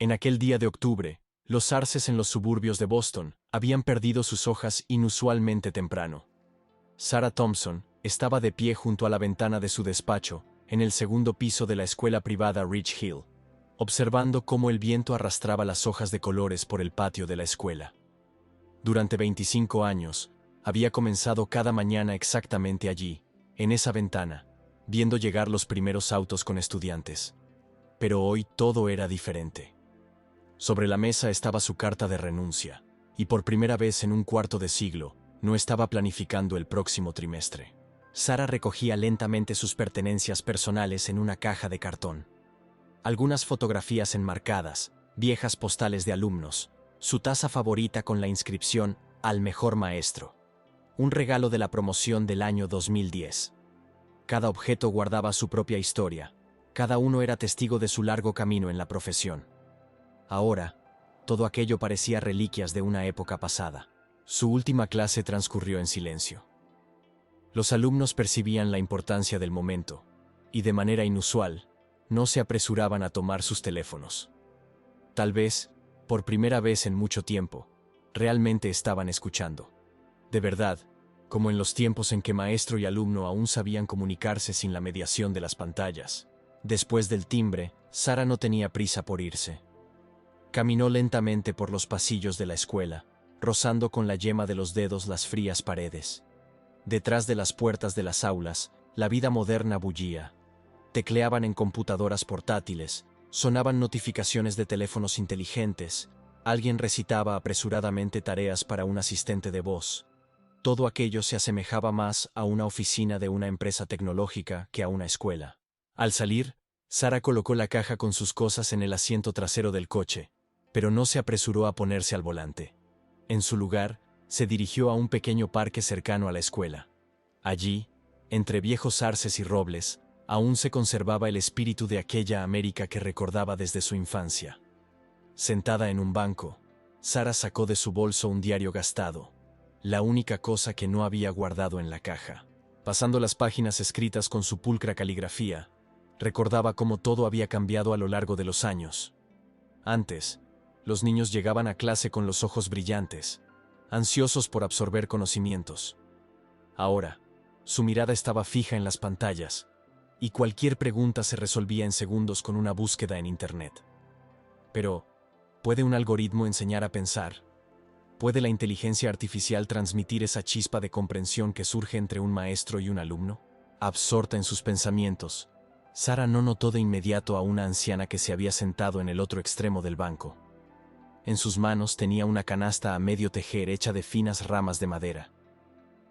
En aquel día de octubre, los arces en los suburbios de Boston habían perdido sus hojas inusualmente temprano. Sarah Thompson estaba de pie junto a la ventana de su despacho, en el segundo piso de la escuela privada Ridge Hill, observando cómo el viento arrastraba las hojas de colores por el patio de la escuela. Durante 25 años, había comenzado cada mañana exactamente allí, en esa ventana, viendo llegar los primeros autos con estudiantes. Pero hoy todo era diferente. Sobre la mesa estaba su carta de renuncia, y por primera vez en un cuarto de siglo, no estaba planificando el próximo trimestre. Sarah recogía lentamente sus pertenencias personales en una caja de cartón. Algunas fotografías enmarcadas, viejas postales de alumnos, su taza favorita con la inscripción «Al mejor maestro», un regalo de la promoción del año 2010. Cada objeto guardaba su propia historia, cada uno era testigo de su largo camino en la profesión. Ahora, todo aquello parecía reliquias de una época pasada. Su última clase transcurrió en silencio. Los alumnos percibían la importancia del momento, y de manera inusual, no se apresuraban a tomar sus teléfonos. Tal vez, por primera vez en mucho tiempo, realmente estaban escuchando. De verdad, como en los tiempos en que maestro y alumno aún sabían comunicarse sin la mediación de las pantallas. Después del timbre, Sarah no tenía prisa por irse. Caminó lentamente por los pasillos de la escuela, rozando con la yema de los dedos las frías paredes. Detrás de las puertas de las aulas, la vida moderna bullía. Tecleaban en computadoras portátiles, sonaban notificaciones de teléfonos inteligentes, alguien recitaba apresuradamente tareas para un asistente de voz. Todo aquello se asemejaba más a una oficina de una empresa tecnológica que a una escuela. Al salir, Sarah colocó la caja con sus cosas en el asiento trasero del coche, pero no se apresuró a ponerse al volante. En su lugar, se dirigió a un pequeño parque cercano a la escuela. Allí, entre viejos arces y robles, aún se conservaba el espíritu de aquella América que recordaba desde su infancia. Sentada en un banco, Sarah sacó de su bolso un diario gastado, la única cosa que no había guardado en la caja. Pasando las páginas escritas con su pulcra caligrafía, recordaba cómo todo había cambiado a lo largo de los años. Antes, los niños llegaban a clase con los ojos brillantes, ansiosos por absorber conocimientos. Ahora, su mirada estaba fija en las pantallas, y cualquier pregunta se resolvía en segundos con una búsqueda en Internet. Pero, ¿puede un algoritmo enseñar a pensar? ¿Puede la inteligencia artificial transmitir esa chispa de comprensión que surge entre un maestro y un alumno? Absorta en sus pensamientos, Sarah no notó de inmediato a una anciana que se había sentado en el otro extremo del banco. En sus manos tenía una canasta a medio tejer hecha de finas ramas de madera.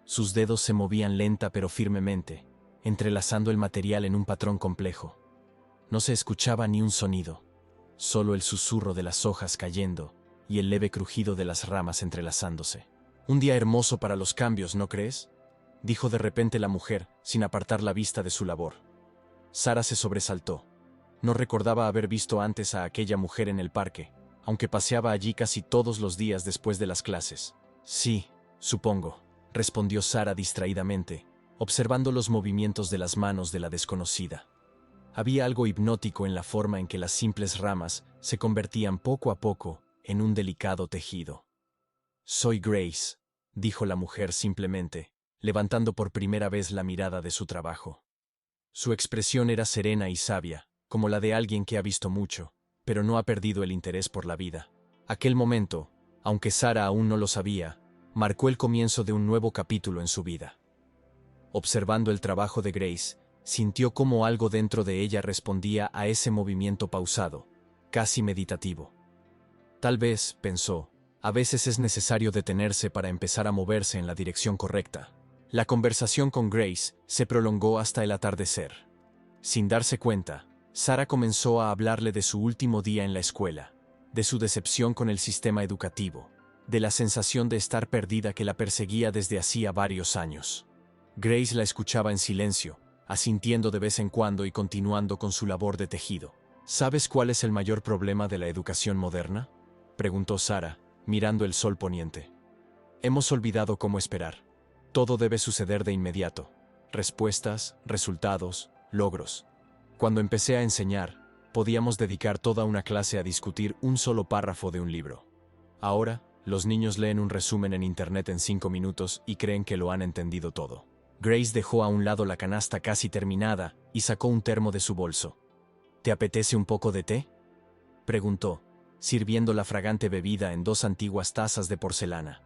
Sus dedos se movían lenta pero firmemente, entrelazando el material en un patrón complejo. No se escuchaba ni un sonido, solo el susurro de las hojas cayendo y el leve crujido de las ramas entrelazándose. «Un día hermoso para los cambios, ¿no crees?», dijo de repente la mujer, sin apartar la vista de su labor. Sarah se sobresaltó. No recordaba haber visto antes a aquella mujer en el parque, aunque paseaba allí casi todos los días después de las clases. «Sí, supongo», respondió Sarah distraídamente, observando los movimientos de las manos de la desconocida. Había algo hipnótico en la forma en que las simples ramas se convertían poco a poco en un delicado tejido. «Soy Grace», dijo la mujer simplemente, levantando por primera vez la mirada de su trabajo. Su expresión era serena y sabia, como la de alguien que ha visto mucho, pero no ha perdido el interés por la vida. Aquel momento, aunque Sarah aún no lo sabía, marcó el comienzo de un nuevo capítulo en su vida. Observando el trabajo de Grace, sintió cómo algo dentro de ella respondía a ese movimiento pausado, casi meditativo. Tal vez, pensó, a veces es necesario detenerse para empezar a moverse en la dirección correcta. La conversación con Grace se prolongó hasta el atardecer. Sin darse cuenta, Sarah comenzó a hablarle de su último día en la escuela, de su decepción con el sistema educativo, de la sensación de estar perdida que la perseguía desde hacía varios años. Grace la escuchaba en silencio, asintiendo de vez en cuando y continuando con su labor de tejido. «¿Sabes cuál es el mayor problema de la educación moderna?», preguntó Sarah, mirando el sol poniente. «Hemos olvidado cómo esperar. Todo debe suceder de inmediato. Respuestas, resultados, logros. Cuando empecé a enseñar, Podíamos dedicar toda una clase a discutir un solo párrafo de un libro. Ahora, los niños leen un resumen en internet en 5 minutos y creen que lo han entendido todo. Grace dejó a un lado la canasta casi terminada y sacó un termo de su bolso. ¿Te apetece un poco de té?, preguntó, sirviendo la fragante bebida en 2 antiguas tazas de porcelana.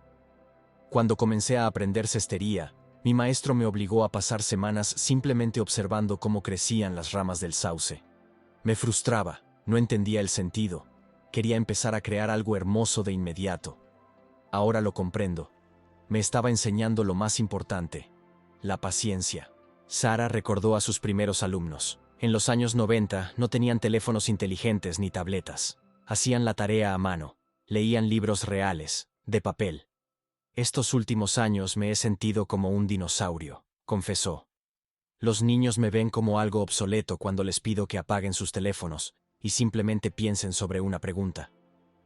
Cuando comencé a aprender cestería, mi maestro me obligó a pasar semanas simplemente observando cómo crecían las ramas del sauce. Me frustraba, no entendía el sentido. Quería empezar a crear algo hermoso de inmediato. Ahora lo comprendo. Me estaba enseñando lo más importante: la paciencia. Sara recordó a sus primeros alumnos. En los años 90 no tenían teléfonos inteligentes ni tabletas. Hacían la tarea a mano. Leían libros reales, de papel. Estos últimos años me he sentido como un dinosaurio, confesó. Los niños me ven como algo obsoleto cuando les pido que apaguen sus teléfonos y simplemente piensen sobre una pregunta.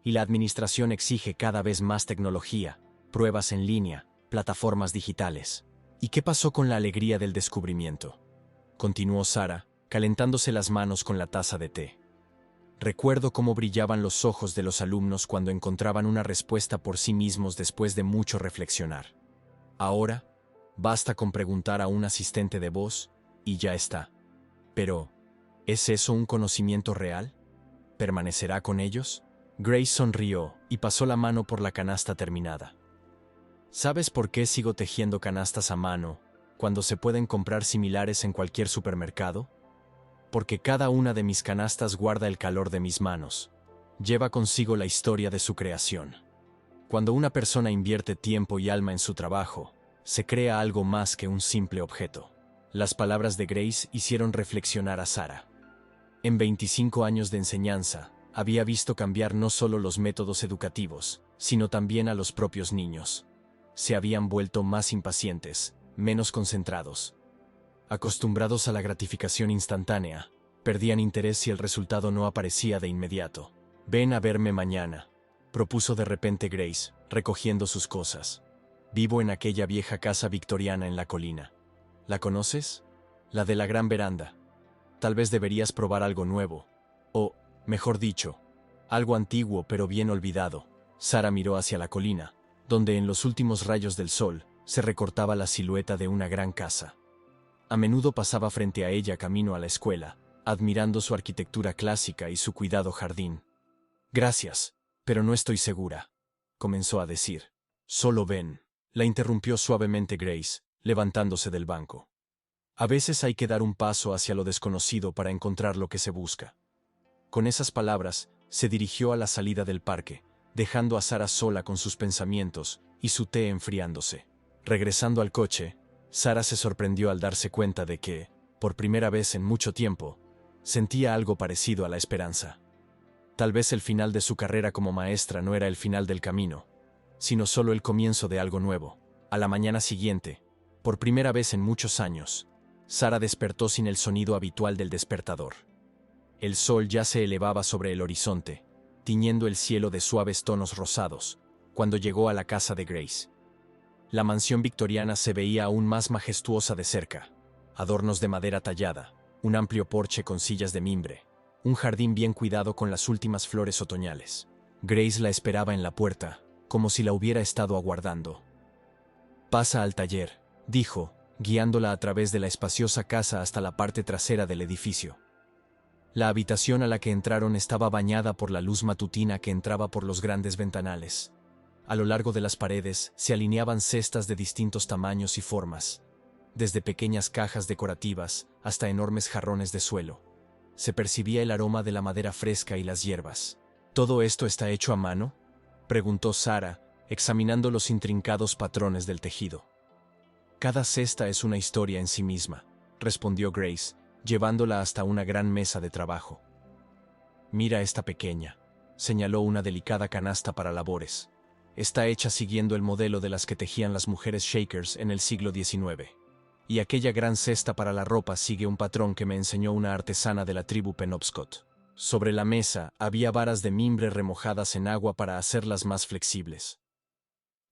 Y la administración exige cada vez más tecnología, pruebas en línea, plataformas digitales. ¿Y qué pasó con la alegría del descubrimiento?, continuó Sara, calentándose las manos con la taza de té. Recuerdo cómo brillaban los ojos de los alumnos cuando encontraban una respuesta por sí mismos después de mucho reflexionar. Ahora, basta con preguntar a un asistente de voz y ya está. Pero, ¿es eso un conocimiento real? ¿Permanecerá con ellos? Grace sonrió y pasó la mano por la canasta terminada. ¿Sabes por qué sigo tejiendo canastas a mano cuando se pueden comprar similares en cualquier supermercado? Porque cada una de mis canastas guarda el calor de mis manos. Lleva consigo la historia de su creación. Cuando una persona invierte tiempo y alma en su trabajo, se crea algo más que un simple objeto. Las palabras de Grace hicieron reflexionar a Sara. En 25 años de enseñanza, había visto cambiar no solo los métodos educativos, sino también a los propios niños. Se habían vuelto más impacientes, menos concentrados. Acostumbrados a la gratificación instantánea, perdían interés si el resultado no aparecía de inmediato. «Ven a verme mañana», propuso de repente Grace, recogiendo sus cosas. «Vivo en aquella vieja casa victoriana en la colina. ¿La conoces? La de la gran veranda. Tal vez deberías probar algo nuevo. O, mejor dicho, algo antiguo pero bien olvidado». Sara miró hacia la colina, donde en los últimos rayos del sol se recortaba la silueta de una gran casa. A menudo pasaba frente a ella camino a la escuela, admirando su arquitectura clásica y su cuidado jardín. «Gracias, pero no estoy segura», comenzó a decir. «Solo ven», la interrumpió suavemente Grace, levantándose del banco. «A veces hay que dar un paso hacia lo desconocido para encontrar lo que se busca». Con esas palabras, se dirigió a la salida del parque, dejando a Sara sola con sus pensamientos y su té enfriándose. Regresando al coche, Sara se sorprendió al darse cuenta de que, por primera vez en mucho tiempo, sentía algo parecido a la esperanza. Tal vez el final de su carrera como maestra no era el final del camino, sino solo el comienzo de algo nuevo. A la mañana siguiente, por primera vez en muchos años, Sara despertó sin el sonido habitual del despertador. El sol ya se elevaba sobre el horizonte, tiñendo el cielo de suaves tonos rosados, cuando llegó a la casa de Grace. La mansión victoriana se veía aún más majestuosa de cerca. Adornos de madera tallada, un amplio porche con sillas de mimbre, un jardín bien cuidado con las últimas flores otoñales. Grace la esperaba en la puerta, como si la hubiera estado aguardando. «Pasa al taller», dijo, guiándola a través de la espaciosa casa hasta la parte trasera del edificio. La habitación a la que entraron estaba bañada por la luz matutina que entraba por los grandes ventanales. A lo largo de las paredes se alineaban cestas de distintos tamaños y formas, desde pequeñas cajas decorativas hasta enormes jarrones de suelo. Se percibía el aroma de la madera fresca y las hierbas. «¿Todo esto está hecho a mano?», preguntó Sara, examinando los intrincados patrones del tejido. «Cada cesta es una historia en sí misma», respondió Grace, llevándola hasta una gran mesa de trabajo. «Mira esta pequeña», señaló una delicada canasta para labores. «Está hecha siguiendo el modelo de las que tejían las mujeres Shakers en el siglo XIX. Y aquella gran cesta para la ropa sigue un patrón que me enseñó una artesana de la tribu Penobscot». Sobre la mesa había varas de mimbre remojadas en agua para hacerlas más flexibles.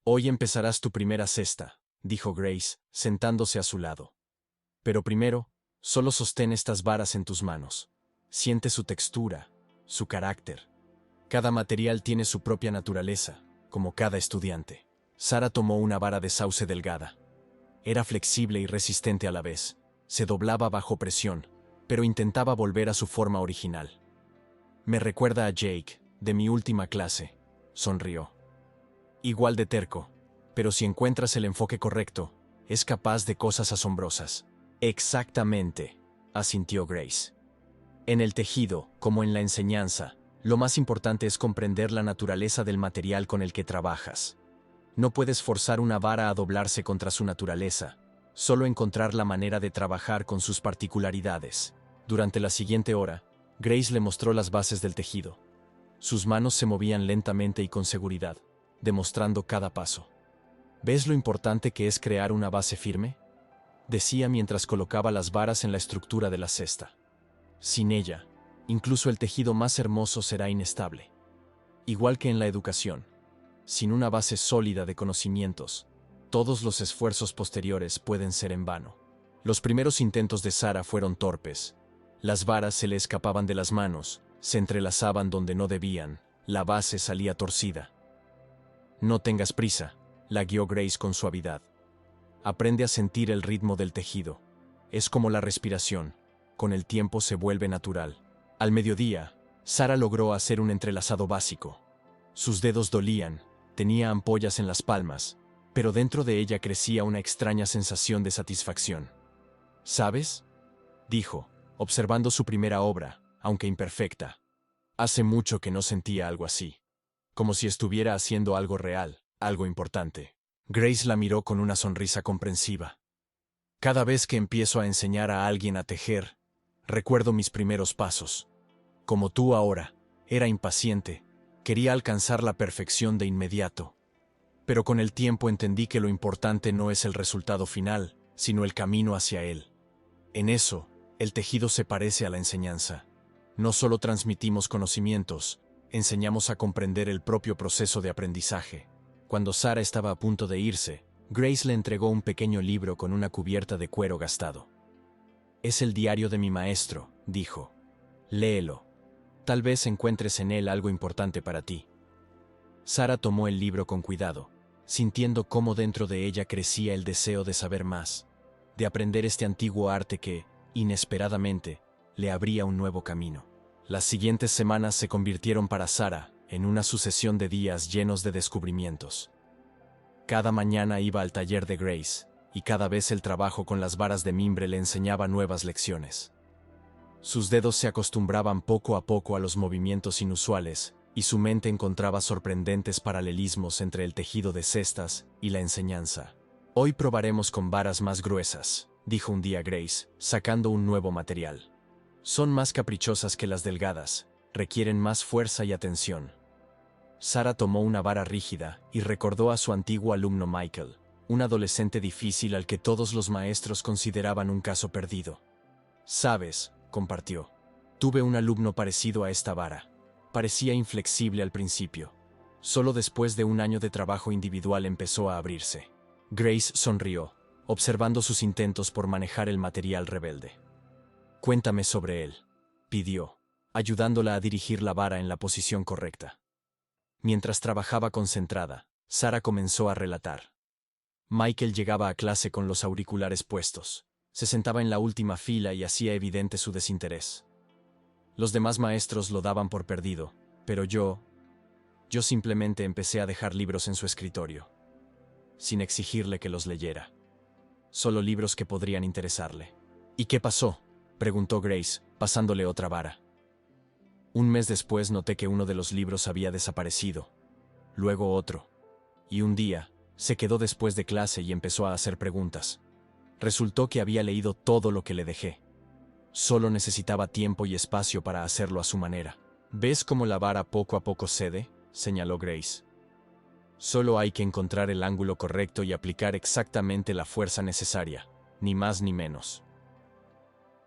«Hoy empezarás tu primera cesta», dijo Grace, sentándose a su lado. «Pero primero, solo sostén estas varas en tus manos». Siente su textura, su carácter. Cada material tiene su propia naturaleza, como cada estudiante. Sara tomó una vara de sauce delgada. Era flexible y resistente a la vez. Se doblaba bajo presión, pero intentaba volver a su forma original. Me recuerda a Jake, de mi última clase, sonrió. Igual de terco, pero si encuentras el enfoque correcto, es capaz de cosas asombrosas. Exactamente, asintió Grace. En el tejido, como en la enseñanza, lo más importante es comprender la naturaleza del material con el que trabajas. No puedes forzar una vara a doblarse contra su naturaleza, solo encontrar la manera de trabajar con sus particularidades. Durante la siguiente hora, Grace le mostró las bases del tejido. Sus manos se movían lentamente y con seguridad, demostrando cada paso. ¿Ves lo importante que es crear una base firme?, decía mientras colocaba las varas en la estructura de la cesta. Sin ella, incluso el tejido más hermoso será inestable. Igual que en la educación, sin una base sólida de conocimientos, todos los esfuerzos posteriores pueden ser en vano. Los primeros intentos de Sara fueron torpes. Las varas se le escapaban de las manos, se entrelazaban donde no debían, la base salía torcida. No tengas prisa, la guió Grace con suavidad. Aprende a sentir el ritmo del tejido. Es como la respiración, con el tiempo se vuelve natural. Al mediodía, Sara logró hacer un entrelazado básico. Sus dedos dolían, tenía ampollas en las palmas, pero dentro de ella crecía una extraña sensación de satisfacción. ¿Sabes?, dijo, observando su primera obra, aunque imperfecta. Hace mucho que no sentía algo así. Como si estuviera haciendo algo real, algo importante. Grace la miró con una sonrisa comprensiva. Cada vez que empiezo a enseñar a alguien a tejer, recuerdo mis primeros pasos. Como tú ahora, era impaciente, quería alcanzar la perfección de inmediato. Pero con el tiempo entendí que lo importante no es el resultado final, sino el camino hacia él. En eso, el tejido se parece a la enseñanza. No solo transmitimos conocimientos, enseñamos a comprender el propio proceso de aprendizaje. Cuando Sara estaba a punto de irse, Grace le entregó un pequeño libro con una cubierta de cuero gastado. «Es el diario de mi maestro», dijo. «Léelo. Tal vez encuentres en él algo importante para ti». Sara tomó el libro con cuidado, sintiendo cómo dentro de ella crecía el deseo de saber más, de aprender este antiguo arte que, inesperadamente, le abría un nuevo camino. Las siguientes semanas se convirtieron para Sara en una sucesión de días llenos de descubrimientos. Cada mañana iba al taller de Grace, y cada vez el trabajo con las varas de mimbre le enseñaba nuevas lecciones. Sus dedos se acostumbraban poco a poco a los movimientos inusuales, y su mente encontraba sorprendentes paralelismos entre el tejido de cestas y la enseñanza. «Hoy probaremos con varas más gruesas», dijo un día Grace, sacando un nuevo material. «Son más caprichosas que las delgadas, requieren más fuerza y atención». Sara tomó una vara rígida y recordó a su antiguo alumno Michael, un adolescente difícil al que todos los maestros consideraban un caso perdido. «Sabes», compartió, «tuve un alumno parecido a esta vara. Parecía inflexible al principio. Solo después de un año de trabajo individual empezó a abrirse». Grace sonrió, observando sus intentos por manejar el material rebelde. «Cuéntame sobre él», pidió, ayudándola a dirigir la vara en la posición correcta. Mientras trabajaba concentrada, Sara comenzó a relatar. Michael llegaba a clase con los auriculares puestos. Se sentaba en la última fila y hacía evidente su desinterés. Los demás maestros lo daban por perdido, pero yo simplemente empecé a dejar libros en su escritorio, sin exigirle que los leyera. Solo libros que podrían interesarle. «¿Y qué pasó?», preguntó Grace, pasándole otra vara. «Un mes después noté que uno de los libros había desaparecido, luego otro, y un día se quedó después de clase y empezó a hacer preguntas. Resultó que había leído todo lo que le dejé. Solo necesitaba tiempo y espacio para hacerlo a su manera». «¿Ves cómo la vara poco a poco cede?», señaló Grace. «Solo hay que encontrar el ángulo correcto y aplicar exactamente la fuerza necesaria, ni más ni menos».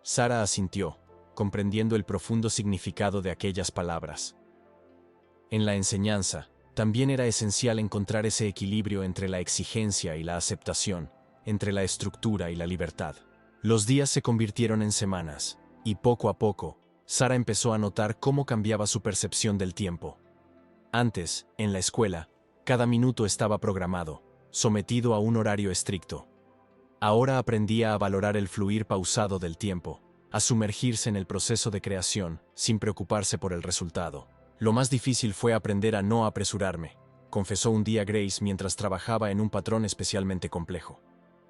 Sara asintió, comprendiendo el profundo significado de aquellas palabras. En la enseñanza, también era esencial encontrar ese equilibrio entre la exigencia y la aceptación, entre la estructura y la libertad. Los días se convirtieron en semanas, y poco a poco, Sara empezó a notar cómo cambiaba su percepción del tiempo. Antes, en la escuela, cada minuto estaba programado, sometido a un horario estricto. Ahora aprendía a valorar el fluir pausado del tiempo, a sumergirse en el proceso de creación, sin preocuparse por el resultado. Lo más difícil fue aprender a no apresurarme, confesó un día Grace mientras trabajaba en un patrón especialmente complejo.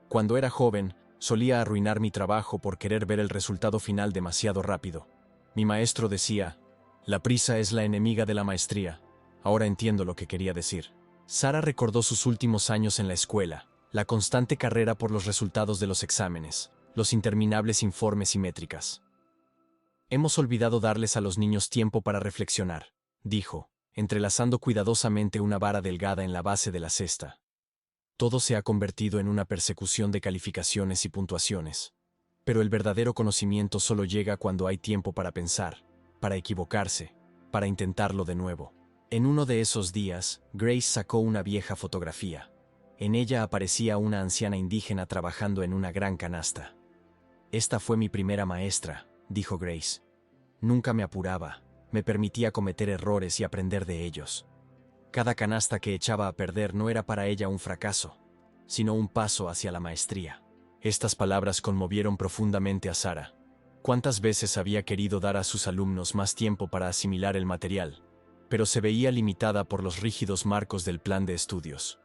Cuando era joven, solía arruinar mi trabajo por querer ver el resultado final demasiado rápido. Mi maestro decía, la prisa es la enemiga de la maestría. Ahora entiendo lo que quería decir. Sara recordó sus últimos años en la escuela, la constante carrera por los resultados de los exámenes, los interminables informes y métricas. Hemos olvidado darles a los niños tiempo para reflexionar, dijo, entrelazando cuidadosamente una vara delgada en la base de la cesta. Todo se ha convertido en una persecución de calificaciones y puntuaciones. Pero el verdadero conocimiento solo llega cuando hay tiempo para pensar, para equivocarse, para intentarlo de nuevo. En uno de esos días, Grace sacó una vieja fotografía. En ella aparecía una anciana indígena trabajando en una gran canasta. Esta fue mi primera maestra, dijo Grace. Nunca me apuraba, me permitía cometer errores y aprender de ellos. Cada canasta que echaba a perder no era para ella un fracaso, sino un paso hacia la maestría. Estas palabras conmovieron profundamente a Sara. ¿Cuántas veces había querido dar a sus alumnos más tiempo para asimilar el material? Pero se veía limitada por los rígidos marcos del plan de estudios.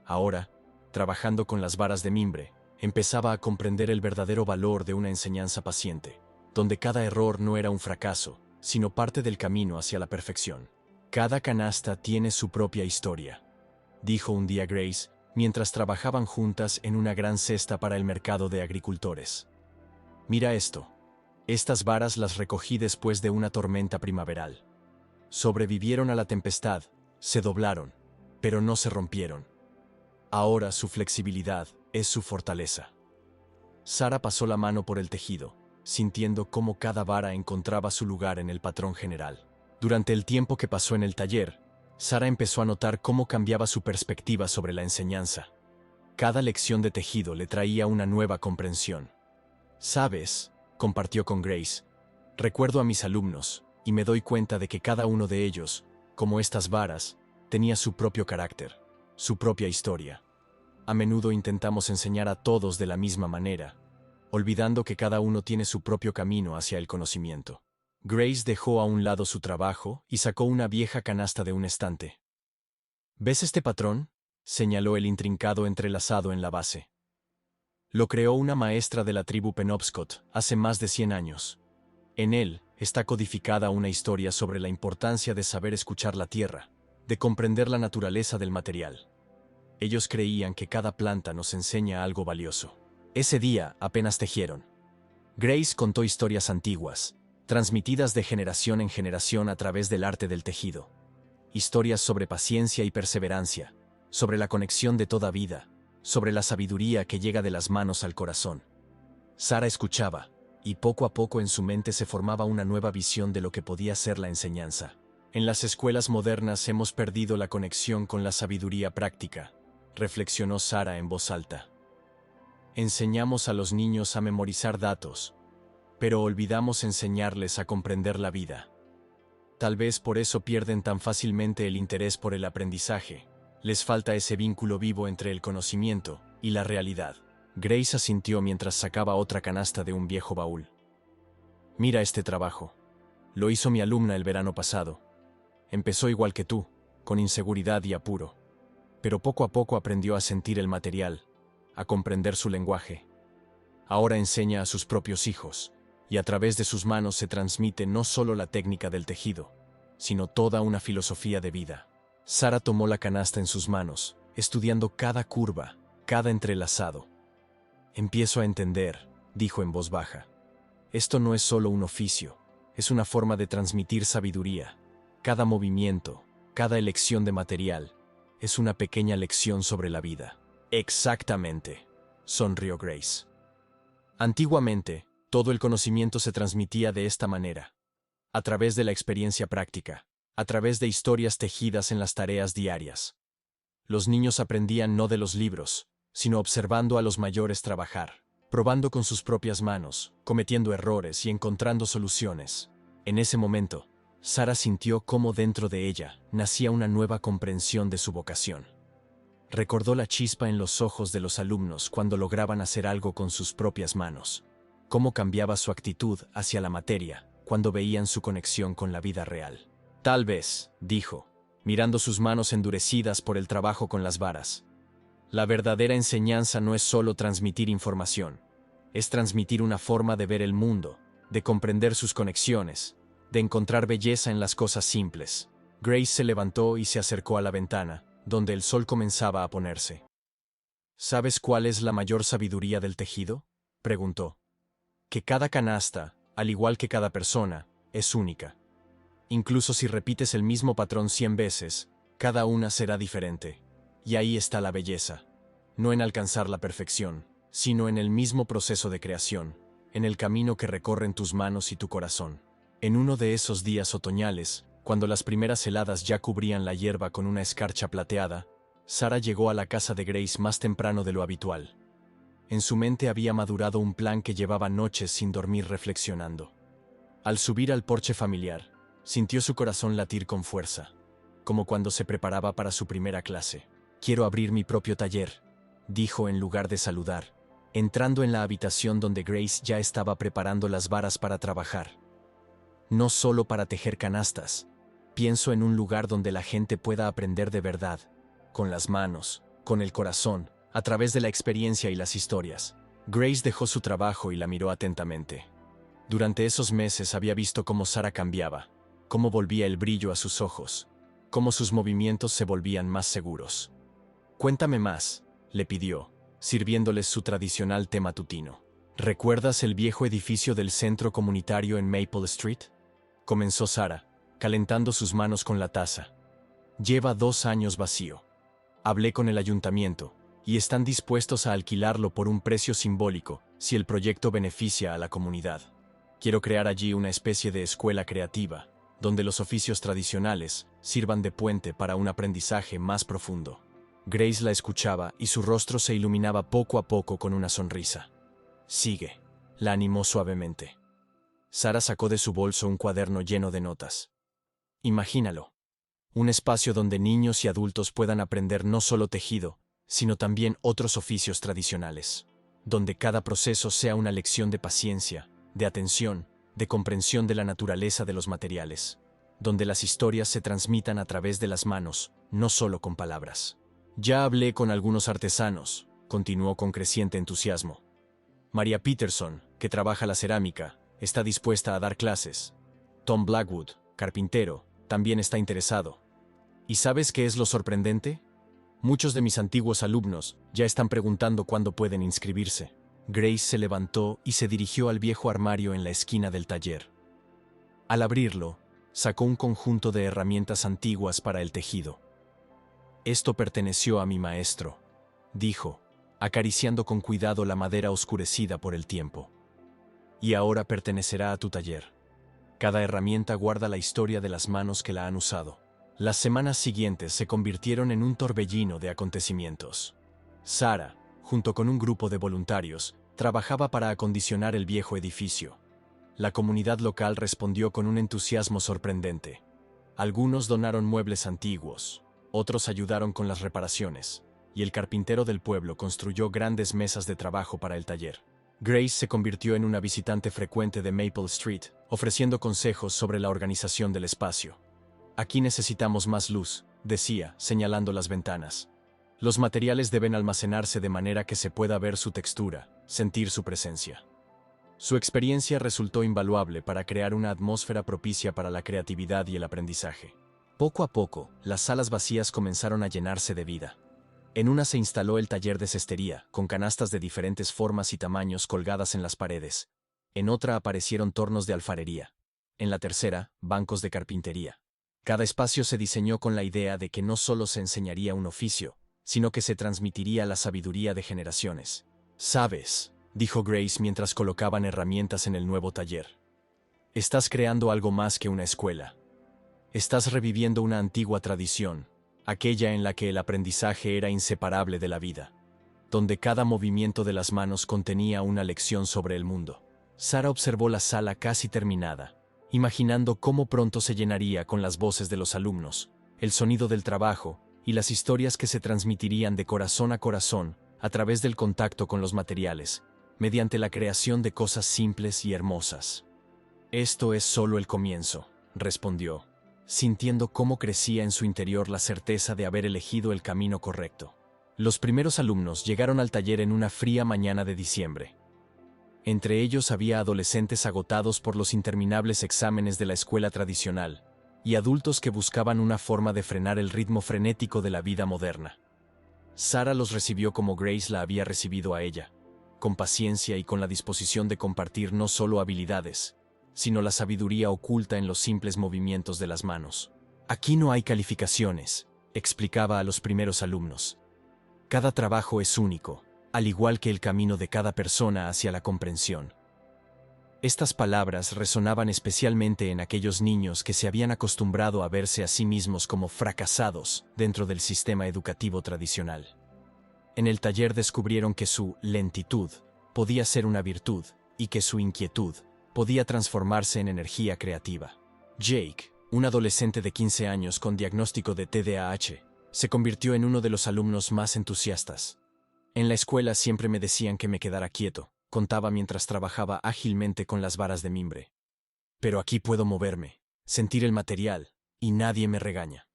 Ahora, trabajando con las varas de mimbre, empezaba a comprender el verdadero valor de una enseñanza paciente, donde cada error no era un fracaso, sino parte del camino hacia la perfección. Cada canasta tiene su propia historia, dijo un día Grace, mientras trabajaban juntas en una gran cesta para el mercado de agricultores. Mira esto. Estas varas las recogí después de una tormenta primaveral. Sobrevivieron a la tempestad, se doblaron, pero no se rompieron. Ahora su flexibilidad es su fortaleza. Sara pasó la mano por el tejido, sintiendo cómo cada vara encontraba su lugar en el patrón general. Durante el tiempo que pasó en el taller, Sara empezó a notar cómo cambiaba su perspectiva sobre la enseñanza. Cada lección de tejido le traía una nueva comprensión. ¿Sabes?, compartió con Grace, recuerdo a mis alumnos, y me doy cuenta de que cada uno de ellos, como estas varas, tenía su propio carácter, su propia historia. A menudo intentamos enseñar a todos de la misma manera, olvidando que cada uno tiene su propio camino hacia el conocimiento. Grace dejó a un lado su trabajo y sacó una vieja canasta de un estante. ¿Ves este patrón?, señaló el intrincado entrelazado en la base. Lo creó una maestra de la tribu Penobscot hace más de 100 años. En él está codificada una historia sobre la importancia de saber escuchar la tierra, de comprender la naturaleza del material. Ellos creían que cada planta nos enseña algo valioso. Ese día apenas tejieron. Grace contó historias antiguas, transmitidas de generación en generación a través del arte del tejido. Historias sobre paciencia y perseverancia, sobre la conexión de toda vida, sobre la sabiduría que llega de las manos al corazón. Sara escuchaba, y poco a poco en su mente se formaba una nueva visión de lo que podía ser la enseñanza. En las escuelas modernas hemos perdido la conexión con la sabiduría práctica, reflexionó Sara en voz alta. Enseñamos a los niños a memorizar datos, pero olvidamos enseñarles a comprender la vida. Tal vez por eso pierden tan fácilmente el interés por el aprendizaje. Les falta ese vínculo vivo entre el conocimiento y la realidad. Grace asintió mientras sacaba otra canasta de un viejo baúl. Mira este trabajo. Lo hizo mi alumna el verano pasado. Empezó igual que tú, con inseguridad y apuro. Pero poco a poco aprendió a sentir el material, a comprender su lenguaje. Ahora enseña a sus propios hijos, y a través de sus manos se transmite no solo la técnica del tejido, sino toda una filosofía de vida. Sara tomó la canasta en sus manos, estudiando cada curva, cada entrelazado. Empiezo a entender, dijo en voz baja. Esto no es solo un oficio, es una forma de transmitir sabiduría. Cada movimiento, cada elección de material, es una pequeña lección sobre la vida. Exactamente, sonrió Grace. Antiguamente, todo el conocimiento se transmitía de esta manera, a través de la experiencia práctica, a través de historias tejidas en las tareas diarias. Los niños aprendían no de los libros, sino observando a los mayores trabajar, probando con sus propias manos, cometiendo errores y encontrando soluciones. En ese momento, Sara sintió cómo dentro de ella nacía una nueva comprensión de su vocación. Recordó la chispa en los ojos de los alumnos cuando lograban hacer algo con sus propias manos, cómo cambiaba su actitud hacia la materia cuando veían su conexión con la vida real. Tal vez, dijo, mirando sus manos endurecidas por el trabajo con las varas, la verdadera enseñanza no es solo transmitir información, es transmitir una forma de ver el mundo, de comprender sus conexiones, de encontrar belleza en las cosas simples. Grace se levantó y se acercó a la ventana, donde el sol comenzaba a ponerse. ¿Sabes cuál es la mayor sabiduría del tejido?, preguntó. Que cada canasta, al igual que cada persona, es única. Incluso si repites el mismo patrón 100 veces, cada una será diferente. Y ahí está la belleza. No en alcanzar la perfección, sino en el mismo proceso de creación, en el camino que recorren tus manos y tu corazón. En uno de esos días otoñales, cuando las primeras heladas ya cubrían la hierba con una escarcha plateada, Sara llegó a la casa de Grace más temprano de lo habitual. En su mente había madurado un plan que llevaba noches sin dormir reflexionando. Al subir al porche familiar, sintió su corazón latir con fuerza, como cuando se preparaba para su primera clase. «Quiero abrir mi propio taller», dijo en lugar de saludar, entrando en la habitación donde Grace ya estaba preparando las varas para trabajar. «No solo para tejer canastas, pienso en un lugar donde la gente pueda aprender de verdad, con las manos, con el corazón, a través de la experiencia y las historias». Grace dejó su trabajo y la miró atentamente. Durante esos meses había visto cómo Sara cambiaba, cómo volvía el brillo a sus ojos, cómo sus movimientos se volvían más seguros. «Cuéntame más», le pidió, sirviéndoles su tradicional té matutino. «¿Recuerdas el viejo edificio del centro comunitario en Maple Street?», comenzó Sara, calentando sus manos con la taza. «Lleva 2 años vacío. Hablé con el ayuntamiento, y están dispuestos a alquilarlo por un precio simbólico si el proyecto beneficia a la comunidad. Quiero crear allí una especie de escuela creativa, donde los oficios tradicionales sirvan de puente para un aprendizaje más profundo». Grace la escuchaba y su rostro se iluminaba poco a poco con una sonrisa. «Sigue», la animó suavemente. Sara sacó de su bolso un cuaderno lleno de notas. «Imagínalo. Un espacio donde niños y adultos puedan aprender no solo tejido, sino también otros oficios tradicionales. Donde cada proceso sea una lección de paciencia, de atención, de comprensión de la naturaleza de los materiales. Donde las historias se transmitan a través de las manos, no solo con palabras». «Ya hablé con algunos artesanos», continuó con creciente entusiasmo. «María Peterson, que trabaja la cerámica, está dispuesta a dar clases. Tom Blackwood, carpintero, también está interesado. ¿Y sabes qué es lo sorprendente? Muchos de mis antiguos alumnos ya están preguntando cuándo pueden inscribirse». Grace se levantó y se dirigió al viejo armario en la esquina del taller. Al abrirlo, sacó un conjunto de herramientas antiguas para el tejido. «Esto perteneció a mi maestro», dijo, acariciando con cuidado la madera oscurecida por el tiempo. «Y ahora pertenecerá a tu taller. Cada herramienta guarda la historia de las manos que la han usado». Las semanas siguientes se convirtieron en un torbellino de acontecimientos. Sara, junto con un grupo de voluntarios, trabajaba para acondicionar el viejo edificio. La comunidad local respondió con un entusiasmo sorprendente. Algunos donaron muebles antiguos, otros ayudaron con las reparaciones, y el carpintero del pueblo construyó grandes mesas de trabajo para el taller. Grace se convirtió en una visitante frecuente de Maple Street, ofreciendo consejos sobre la organización del espacio. «Aquí necesitamos más luz», decía, señalando las ventanas. «Los materiales deben almacenarse de manera que se pueda ver su textura, sentir su presencia». Su experiencia resultó invaluable para crear una atmósfera propicia para la creatividad y el aprendizaje. Poco a poco, las salas vacías comenzaron a llenarse de vida. En una se instaló el taller de cestería, con canastas de diferentes formas y tamaños colgadas en las paredes. En otra aparecieron tornos de alfarería. En la tercera, bancos de carpintería. Cada espacio se diseñó con la idea de que no solo se enseñaría un oficio, sino que se transmitiría la sabiduría de generaciones. «¿Sabes?», dijo Grace mientras colocaban herramientas en el nuevo taller. «Estás creando algo más que una escuela. Estás reviviendo una antigua tradición, aquella en la que el aprendizaje era inseparable de la vida, donde cada movimiento de las manos contenía una lección sobre el mundo». Sara observó la sala casi terminada, imaginando cómo pronto se llenaría con las voces de los alumnos, el sonido del trabajo y las historias que se transmitirían de corazón a corazón a través del contacto con los materiales, mediante la creación de cosas simples y hermosas. Esto es solo el comienzo, respondió, sintiendo cómo crecía en su interior la certeza de haber elegido el camino correcto. Los primeros alumnos llegaron al taller en una fría mañana de diciembre. Entre ellos había adolescentes agotados por los interminables exámenes de la escuela tradicional, y adultos que buscaban una forma de frenar el ritmo frenético de la vida moderna. Sara los recibió como Grace la había recibido a ella, con paciencia y con la disposición de compartir no solo habilidades, sino la sabiduría oculta en los simples movimientos de las manos. Aquí no hay calificaciones, explicaba a los primeros alumnos. Cada trabajo es único, al igual que el camino de cada persona hacia la comprensión. Estas palabras resonaban especialmente en aquellos niños que se habían acostumbrado a verse a sí mismos como fracasados dentro del sistema educativo tradicional. En el taller descubrieron que su lentitud podía ser una virtud y que su inquietud podía transformarse en energía creativa. Jake, un adolescente de 15 años con diagnóstico de TDAH, se convirtió en uno de los alumnos más entusiastas. En la escuela siempre me decían que me quedara quieto, contaba mientras trabajaba ágilmente con las varas de mimbre. Pero aquí puedo moverme, sentir el material, y nadie me regaña.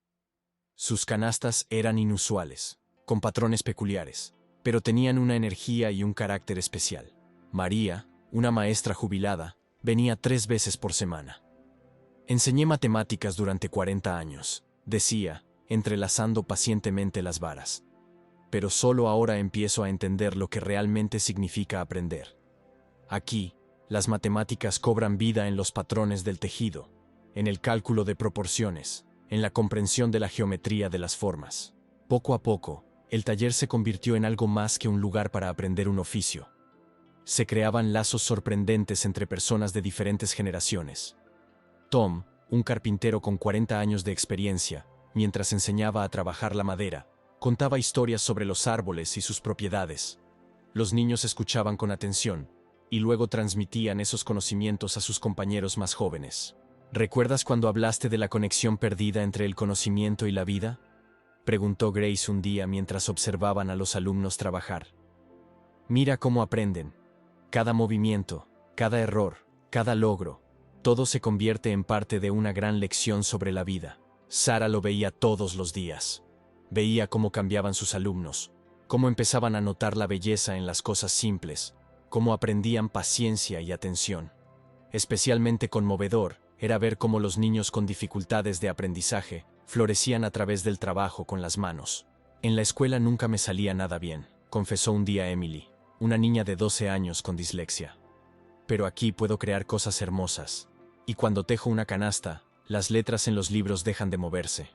Sus canastas eran inusuales, con patrones peculiares, pero tenían una energía y un carácter especial. María, una maestra jubilada, venía 3 veces por semana. Enseñé matemáticas durante 40 años, decía, entrelazando pacientemente las varas. Pero solo ahora empiezo a entender lo que realmente significa aprender. Aquí, las matemáticas cobran vida en los patrones del tejido, en el cálculo de proporciones, en la comprensión de la geometría de las formas. Poco a poco, el taller se convirtió en algo más que un lugar para aprender un oficio. Se creaban lazos sorprendentes entre personas de diferentes generaciones. Tom, un carpintero con 40 años de experiencia, mientras enseñaba a trabajar la madera, contaba historias sobre los árboles y sus propiedades. Los niños escuchaban con atención, y luego transmitían esos conocimientos a sus compañeros más jóvenes. ¿Recuerdas cuando hablaste de la conexión perdida entre el conocimiento y la vida?, preguntó Grace un día mientras observaban a los alumnos trabajar. Mira cómo aprenden. Cada movimiento, cada error, cada logro, todo se convierte en parte de una gran lección sobre la vida. Sara lo veía todos los días. Veía cómo cambiaban sus alumnos, cómo empezaban a notar la belleza en las cosas simples, cómo aprendían paciencia y atención. Especialmente conmovedor era ver cómo los niños con dificultades de aprendizaje florecían a través del trabajo con las manos. En la escuela nunca me salía nada bien, confesó un día Emily, una niña de 12 años con dislexia. Pero aquí puedo crear cosas hermosas, y cuando tejo una canasta, las letras en los libros dejan de moverse,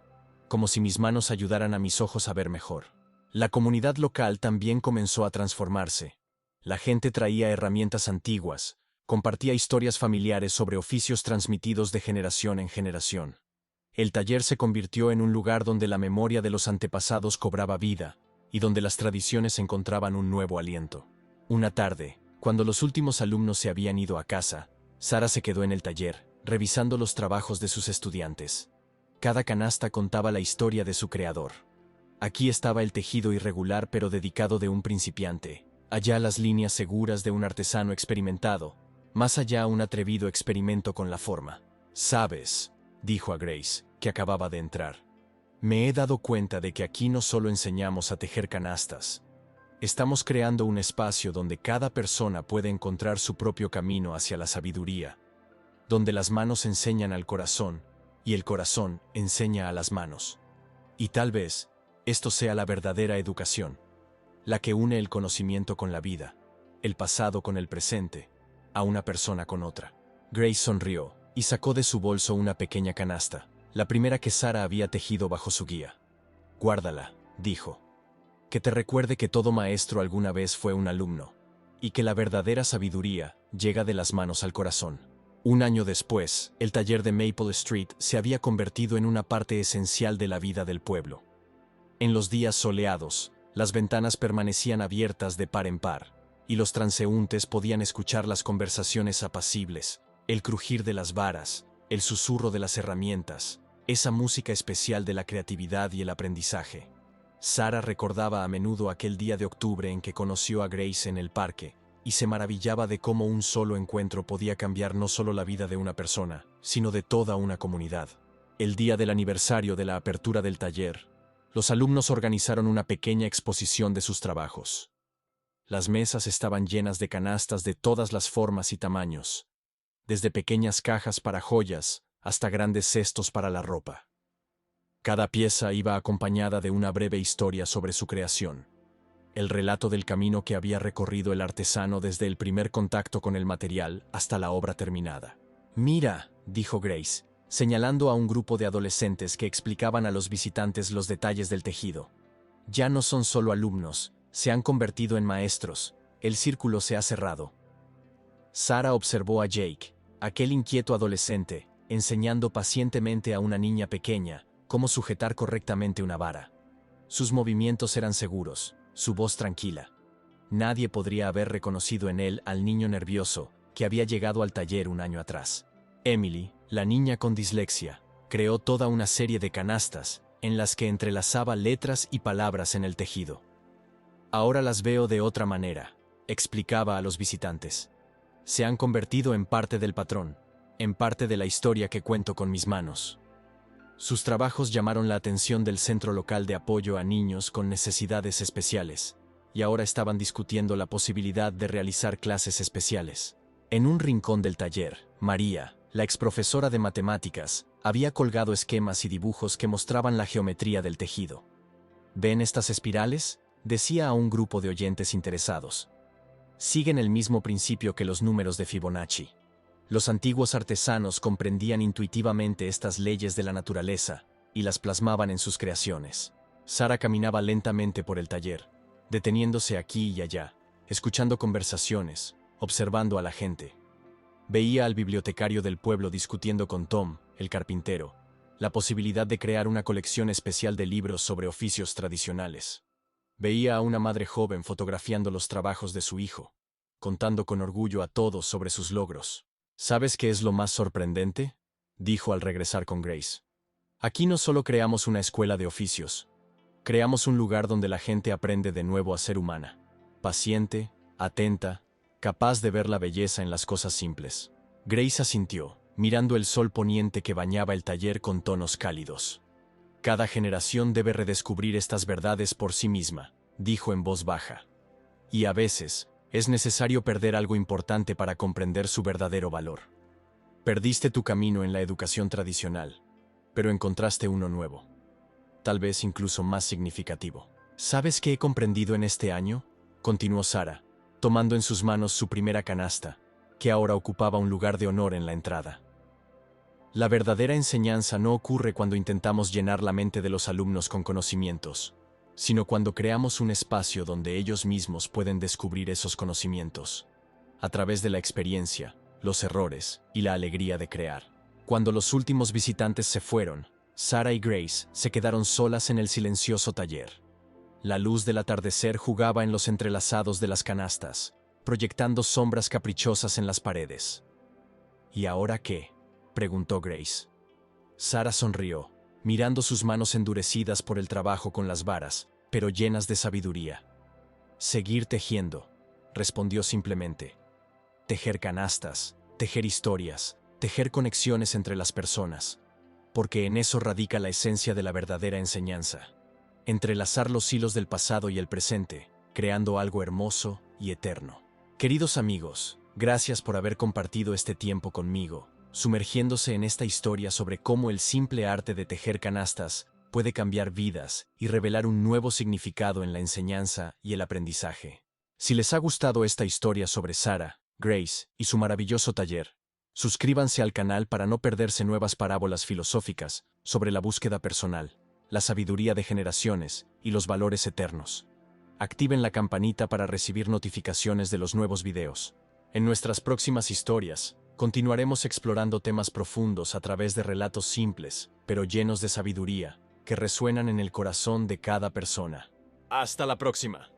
como si mis manos ayudaran a mis ojos a ver mejor. La comunidad local también comenzó a transformarse. La gente traía herramientas antiguas, compartía historias familiares sobre oficios transmitidos de generación en generación. El taller se convirtió en un lugar donde la memoria de los antepasados cobraba vida, y donde las tradiciones encontraban un nuevo aliento. Una tarde, cuando los últimos alumnos se habían ido a casa, Sara se quedó en el taller, revisando los trabajos de sus estudiantes. Cada canasta contaba la historia de su creador. Aquí estaba el tejido irregular pero dedicado de un principiante, allá las líneas seguras de un artesano experimentado, más allá un atrevido experimento con la forma. «¿Sabes?», dijo a Grace, que acababa de entrar. «Me he dado cuenta de que aquí no solo enseñamos a tejer canastas. Estamos creando un espacio donde cada persona puede encontrar su propio camino hacia la sabiduría, donde las manos enseñan al corazón y el corazón enseña a las manos. Y tal vez esto sea la verdadera educación, la que une el conocimiento con la vida, el pasado con el presente, a una persona con otra». Grace sonrió y sacó de su bolso una pequeña canasta, la primera que Sara había tejido bajo su guía. «Guárdala», dijo. «Que te recuerde que todo maestro alguna vez fue un alumno, y que la verdadera sabiduría llega de las manos al corazón». Un año después, el taller de Maple Street se había convertido en una parte esencial de la vida del pueblo. En los días soleados, las ventanas permanecían abiertas de par en par, y los transeúntes podían escuchar las conversaciones apacibles, el crujir de las varas el susurro de las herramientas, esa música especial de la creatividad y el aprendizaje. Sara recordaba a menudo aquel día de octubre en que conoció a Grace en el parque, y se maravillaba de cómo un solo encuentro podía cambiar no solo la vida de una persona, sino de toda una comunidad. El día del aniversario de la apertura del taller, los alumnos organizaron una pequeña exposición de sus trabajos. Las mesas estaban llenas de canastas de todas las formas y tamaños, desde pequeñas cajas para joyas hasta grandes cestos para la ropa. Cada pieza iba acompañada de una breve historia sobre su creación, el relato del camino que había recorrido el artesano desde el primer contacto con el material hasta la obra terminada. «Mira», dijo Grace, señalando a un grupo de adolescentes que explicaban a los visitantes los detalles del tejido. «Ya no son solo alumnos, se han convertido en maestros, el círculo se ha cerrado». Sara observó a Jake, aquel inquieto adolescente, enseñando pacientemente a una niña pequeña cómo sujetar correctamente una vara. Sus movimientos eran seguros, su voz tranquila. Nadie podría haber reconocido en él al niño nervioso que había llegado al taller un año atrás. Emily, la niña con dislexia, creó toda una serie de canastas en las que entrelazaba letras y palabras en el tejido. «Ahora las veo de otra manera», explicaba a los visitantes. «Se han convertido en parte del patrón, en parte de la historia que cuento con mis manos». Sus trabajos llamaron la atención del Centro Local de Apoyo a Niños con Necesidades Especiales, y ahora estaban discutiendo la posibilidad de realizar clases especiales. En un rincón del taller, María, la exprofesora de matemáticas, había colgado esquemas y dibujos que mostraban la geometría del tejido. «¿Ven estas espirales?», decía a un grupo de oyentes interesados. «Siguen el mismo principio que los números de Fibonacci». Los antiguos artesanos comprendían intuitivamente estas leyes de la naturaleza y las plasmaban en sus creaciones. Sara caminaba lentamente por el taller, deteniéndose aquí y allá, escuchando conversaciones, observando a la gente. Veía al bibliotecario del pueblo discutiendo con Tom, el carpintero, la posibilidad de crear una colección especial de libros sobre oficios tradicionales. Veía a una madre joven fotografiando los trabajos de su hijo, contando con orgullo a todos sobre sus logros. «¿Sabes qué es lo más sorprendente?», dijo al regresar con Grace. «Aquí no solo creamos una escuela de oficios, creamos un lugar donde la gente aprende de nuevo a ser humana, paciente, atenta, capaz de ver la belleza en las cosas simples». Grace asintió, mirando el sol poniente que bañaba el taller con tonos cálidos. «Cada generación debe redescubrir estas verdades por sí misma», dijo en voz baja. «Y a veces, es necesario perder algo importante para comprender su verdadero valor. Perdiste tu camino en la educación tradicional, pero encontraste uno nuevo, tal vez incluso más significativo». «¿Sabes qué he comprendido en este año?», continuó Sara, tomando en sus manos su primera canasta, que ahora ocupaba un lugar de honor en la entrada. «La verdadera enseñanza no ocurre cuando intentamos llenar la mente de los alumnos con conocimientos, sino cuando creamos un espacio donde ellos mismos pueden descubrir esos conocimientos, a través de la experiencia, los errores y la alegría de crear». Cuando los últimos visitantes se fueron, Sara y Grace se quedaron solas en el silencioso taller. La luz del atardecer jugaba en los entrelazados de las canastas, proyectando sombras caprichosas en las paredes. «¿Y ahora qué?», preguntó Grace. Sara sonrió, mirando sus manos endurecidas por el trabajo con las varas, pero llenas de sabiduría. «Seguir tejiendo», respondió simplemente. «Tejer canastas, tejer historias, tejer conexiones entre las personas, porque en eso radica la esencia de la verdadera enseñanza. Entrelazar los hilos del pasado y el presente, creando algo hermoso y eterno». Queridos amigos, gracias por haber compartido este tiempo conmigo, sumergiéndose en esta historia sobre cómo el simple arte de tejer canastas puede cambiar vidas y revelar un nuevo significado en la enseñanza y el aprendizaje. Si les ha gustado esta historia sobre Sara, Grace y su maravilloso taller, suscríbanse al canal para no perderse nuevas parábolas filosóficas sobre la búsqueda personal, la sabiduría de generaciones y los valores eternos. Activen la campanita para recibir notificaciones de los nuevos videos. En nuestras próximas historias, continuaremos explorando temas profundos a través de relatos simples, pero llenos de sabiduría, que resuenan en el corazón de cada persona. ¡Hasta la próxima!